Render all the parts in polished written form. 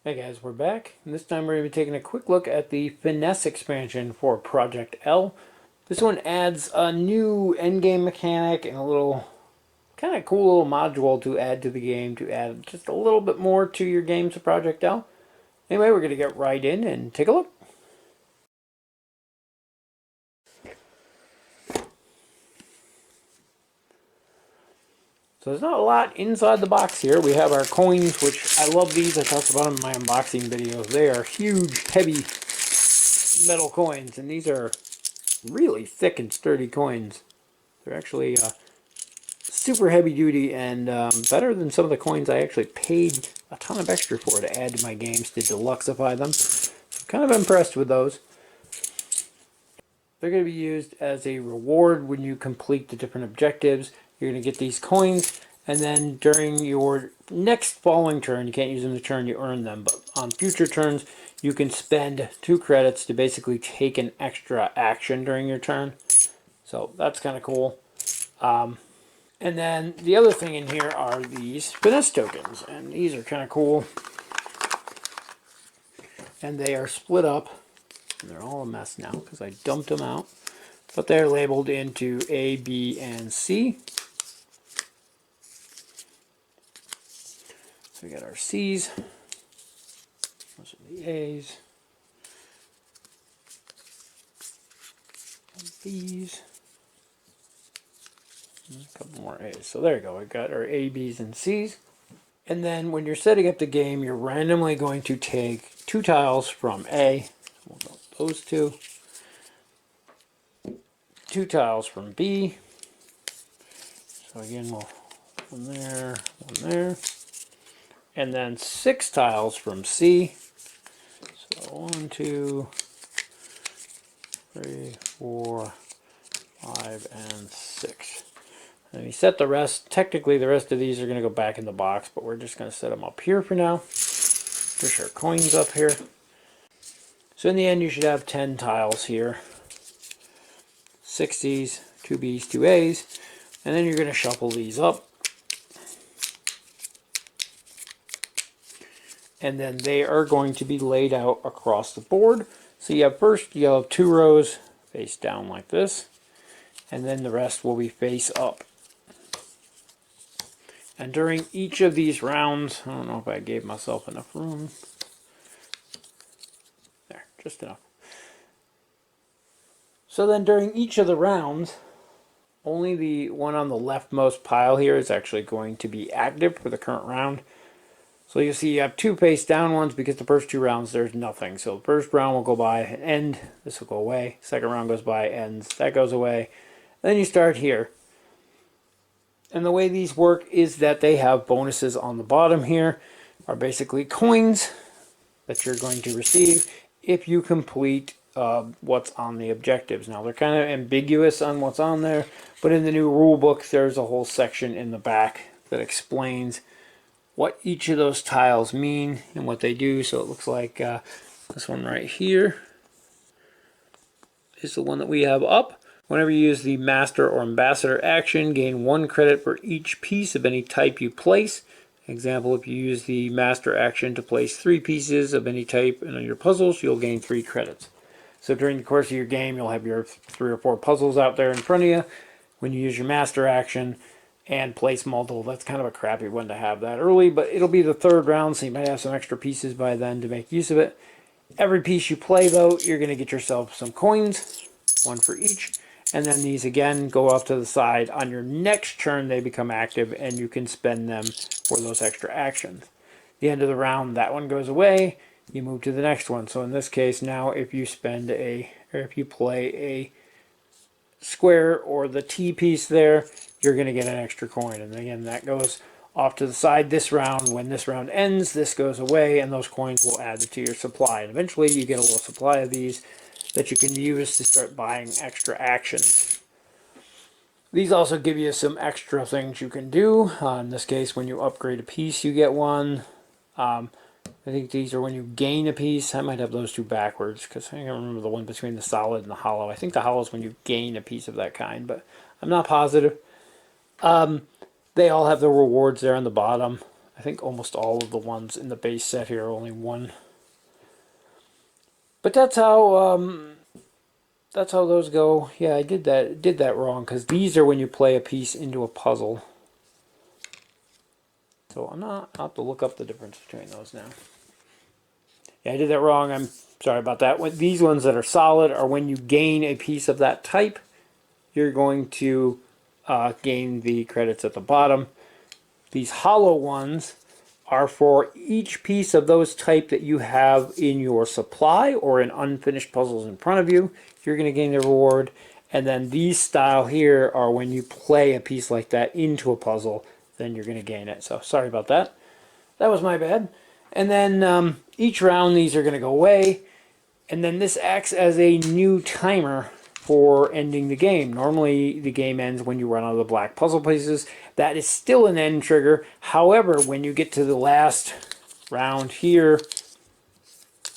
Hey guys, we're back, and this time we're going to be taking a quick look at the Finesse expansion for Project L. This one adds a new endgame mechanic and a little kind of cool little module to add to the game to add just a little bit more to your games of Project L. Anyway, we're going to get right in and take a look. So there's not a lot inside the box here. We have our coins, which I love these. I talked about them in my unboxing videos. They are huge, heavy metal coins, and these are really thick and sturdy coins. They're actually super heavy duty and better than some of the coins I actually paid a ton of extra for to add to my games to deluxify them. So I'm kind of impressed with those. They're going to be used as a reward when you complete the different objectives. You're going to get these coins, and then during your next following turn, you can't use them the turn you earn them, but on future turns, you can spend 2 credits to basically take an extra action during your turn. So that's kind of cool. And then the other thing in here are these finesse tokens, and these are kind of cool. And they are split up, and they're all a mess now because I dumped them out. But they're labeled into A, B, and C. So we got our C's. Those are the A's. And B's. And a couple more A's. So there you go. We got our A, B's, and C's. And then when you're setting up the game, you're randomly going to take 2 tiles from A. We'll go those 2. 2 tiles from B. So again, we'll one there. And then 6 tiles from C. So 1, 2, 3, 4, 5, and 6. And we set the rest. Technically, the rest of these are going to go back in the box, but we're just going to set them up here for now. Push our coins up here. So in the end, you should have 10 tiles here. 6 C's, 2 B's, 2 A's. And then you're going to shuffle these up. And then they are going to be laid out across the board. So you have first, you have 2 rows face down like this. And then the rest will be face up. And during each of these rounds, I don't know if I gave myself enough room. There, just enough. So then during each of the rounds, only the one on the leftmost pile here is actually going to be active for the current round. So you see you have 2 face down ones because the first 2 rounds there's nothing. So the first round will go by, end, this will go away. Second round goes by, ends, that goes away. Then you start here. And the way these work is that they have bonuses on the bottom here, are basically coins that you're going to receive if you complete what's on the objectives. Now they're kind of ambiguous on what's on there, but in the new rule book there's a whole section in the back that explains what each of those tiles mean and what they do. So it looks like this one right here is the one that we have up. Whenever you use the Master or Ambassador action, gain 1 credit for each piece of any type you place. Example, if you use the Master action to place 3 pieces of any type in your puzzles, you'll gain 3 credits. So during the course of your game, you'll have your 3 or 4 puzzles out there in front of you. When you use your Master action and place multiple, that's kind of a crappy one to have that early, but it'll be the 3rd round, so you might have some extra pieces by then to make use of it. Every piece you play, though, you're going to get yourself some coins, 1 for each. And then these again go off to the side. On your next turn, they become active and you can spend them for those extra actions. The end of the round, that one goes away. You move to the next one. So in this case, now if you if you play a square or the T piece there, you're going to get an extra coin. And again, that goes off to the side this round. When this round ends, this goes away and those coins will add to your supply. And eventually you get a little supply of these that you can use to start buying extra actions. These also give you some extra things you can do. In this case, when you upgrade a piece, you get 1. I think these are when you gain a piece. I might have those 2 backwards because I can't remember the one between the solid and the hollow. I think the hollow is when you gain a piece of that kind, but I'm not positive. They all have the rewards there on the bottom. I think almost all of the ones in the base set here are only one. But that's how those go. Yeah, I did that wrong, because these are when you play a piece into a puzzle. So I'll have to look up the difference between those now. Yeah, I did that wrong. I'm sorry about that. These ones that are solid are when you gain a piece of that type, you're going to gain the credits at the bottom. These hollow ones are for each piece of those type that you have in your supply or in unfinished puzzles in front of you. You're going to gain the reward. And then these style here are when you play a piece like that into a puzzle, then you're going to gain it. So sorry about that. That was my bad. And then each round these are going to go away. And then this acts as a new timer for ending the game. Normally the game ends when you run out of the black puzzle pieces. That is still an end trigger. However, when you get to the last round here,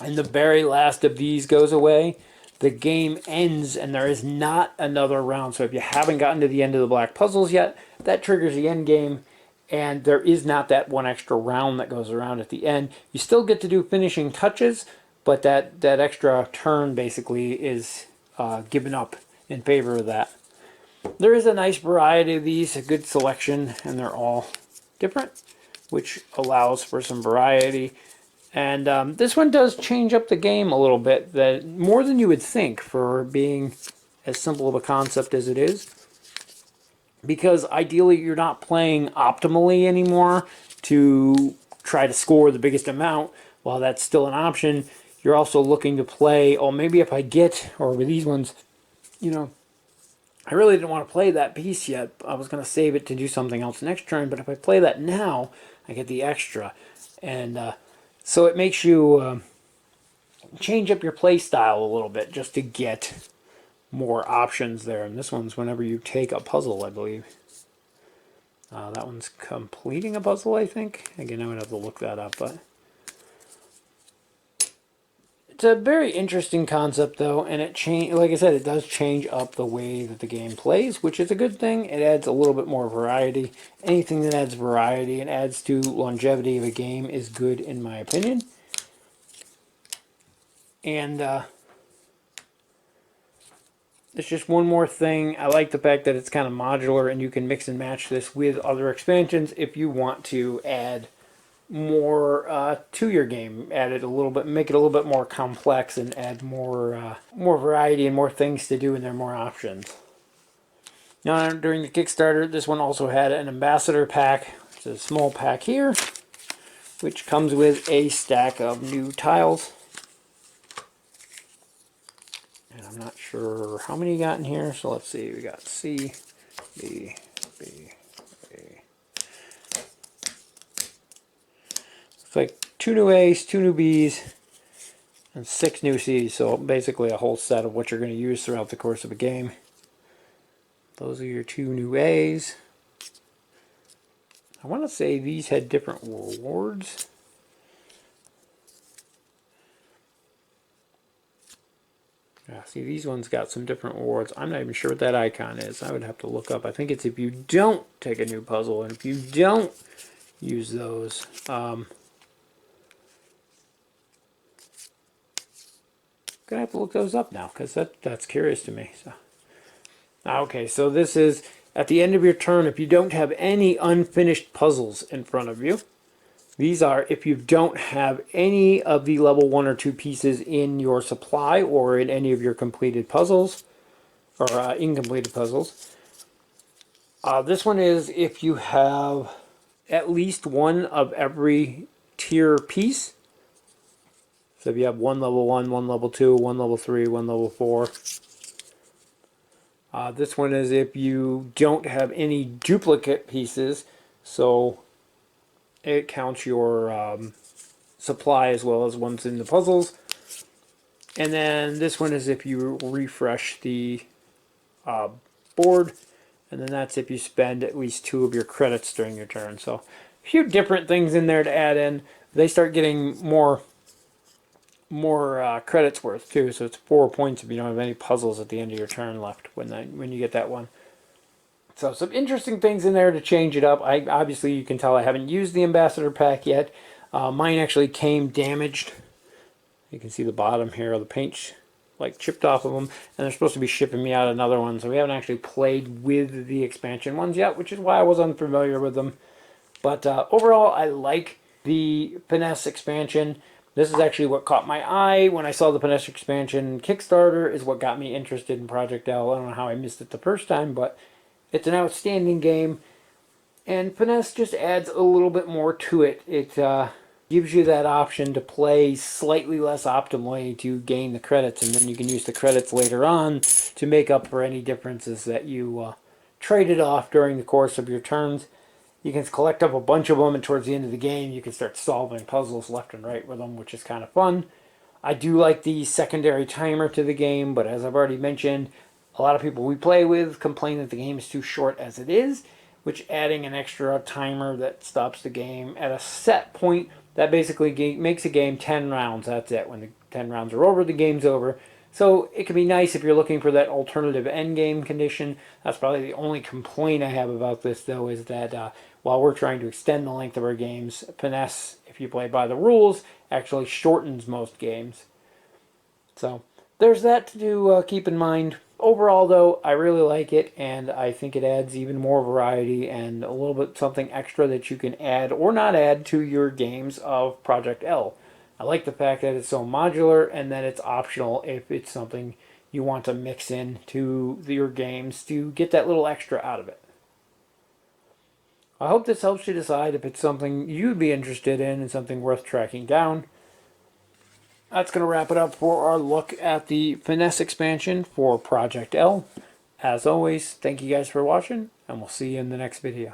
and the very last of these goes away, the game ends and there is not another round. So if you haven't gotten to the end of the black puzzles yet, that triggers the end game. And there is not that one extra round that goes around at the end. You still get to do finishing touches, but that extra turn basically is given up in favor of that. There is a nice variety of these, a good selection, and they're all different, which allows for some variety. And this one does change up the game a little bit, that more than you would think for being as simple of a concept as it is. Because ideally you're not playing optimally anymore to try to score the biggest amount. While that's still an option, you're also looking to play, oh, maybe if I get, or with these ones, you know, I really didn't want to play that piece yet. I was going to save it to do something else next turn, but if I play that now, I get the extra. And so it makes you change up your play style a little bit just to get more options there. And this one's whenever you take a puzzle, I believe. That one's completing a puzzle, I think. Again, I would have to look that up, but it's a very interesting concept, though, and like I said, it does change up the way that the game plays, which is a good thing. It adds a little bit more variety. Anything that adds variety and adds to longevity of a game is good, in my opinion. And it's just one more thing. I like the fact that it's kind of modular and you can mix and match this with other expansions if you want to add more to your game. Add it a little bit, make it a little bit more complex, and add more variety and more things to do, and there are more options. Now, during the Kickstarter, this one also had an ambassador pack. It's a small pack here, which comes with a stack of new tiles. And I'm not sure how many you got in here, so let's see. We got C, B, B, A. It's like 2 new A's, 2 new B's, and 6 new C's. So basically a whole set of what you're going to use throughout the course of a game. Those are your 2 new A's. I want to say these had different rewards. Yeah, see, these ones got some different rewards. I'm not even sure what that icon is. I would have to look up. I think it's if you don't take a new puzzle, and if you don't use those. Gonna have to look those up now, because that's curious to me. So, okay, so this is at the end of your turn. If you don't have any unfinished puzzles in front of you, these are if you don't have any of the level 1 or 2 pieces in your supply or in any of your completed puzzles, or incompleted puzzles. This one is if you have at least one of every tier piece. So if you have 1 level 1, 1 level 2, 1 level 3, 1 level 4. This one is if you don't have any duplicate pieces, so it counts your supply as well as ones in the puzzles. And then this one is if you refresh the board, and then that's if you spend at least 2 of your credits during your turn. So a few different things in there to add in. They start getting more credits worth too, so it's 4 points if you don't have any puzzles at the end of your turn left when you get that one. So some interesting things in there to change it up. Obviously you can tell I haven't used the ambassador pack yet. Mine actually came damaged. You can see the bottom here, the paint's like chipped off of them, and they're supposed to be shipping me out another one, so we haven't actually played with the expansion ones yet, which is why I was unfamiliar with them. But overall, I like the Finesse expansion. This is actually what caught my eye when I saw the Finesse expansion Kickstarter, is what got me interested in Project L. I don't know how I missed it the first time, but it's an outstanding game. And Finesse just adds a little bit more to it. It gives you that option to play slightly less optimally to gain the credits, and then you can use the credits later on to make up for any differences that you traded off during the course of your turns. You can collect up a bunch of them, and towards the end of the game you can start solving puzzles left and right with them, which is kind of fun. I do like the secondary timer to the game, but as I've already mentioned, a lot of people we play with complain that the game is too short as it is, which adding an extra timer that stops the game at a set point, that basically makes a game 10 rounds. That's it. When the 10 rounds are over, the game's over. So it can be nice if you're looking for that alternative end game condition. That's probably the only complaint I have about this, though, is that while we're trying to extend the length of our games, Finesse, if you play by the rules, actually shortens most games. So there's that to keep in mind. Overall, though, I really like it, and I think it adds even more variety and a little bit something extra that you can add or not add to your games of Project L. I like the fact that it's so modular and that it's optional if it's something you want to mix in to your games to get that little extra out of it. I hope this helps you decide if it's something you'd be interested in and something worth tracking down. That's going to wrap it up for our look at the Finesse expansion for Project L. As always, thank you guys for watching, and we'll see you in the next video.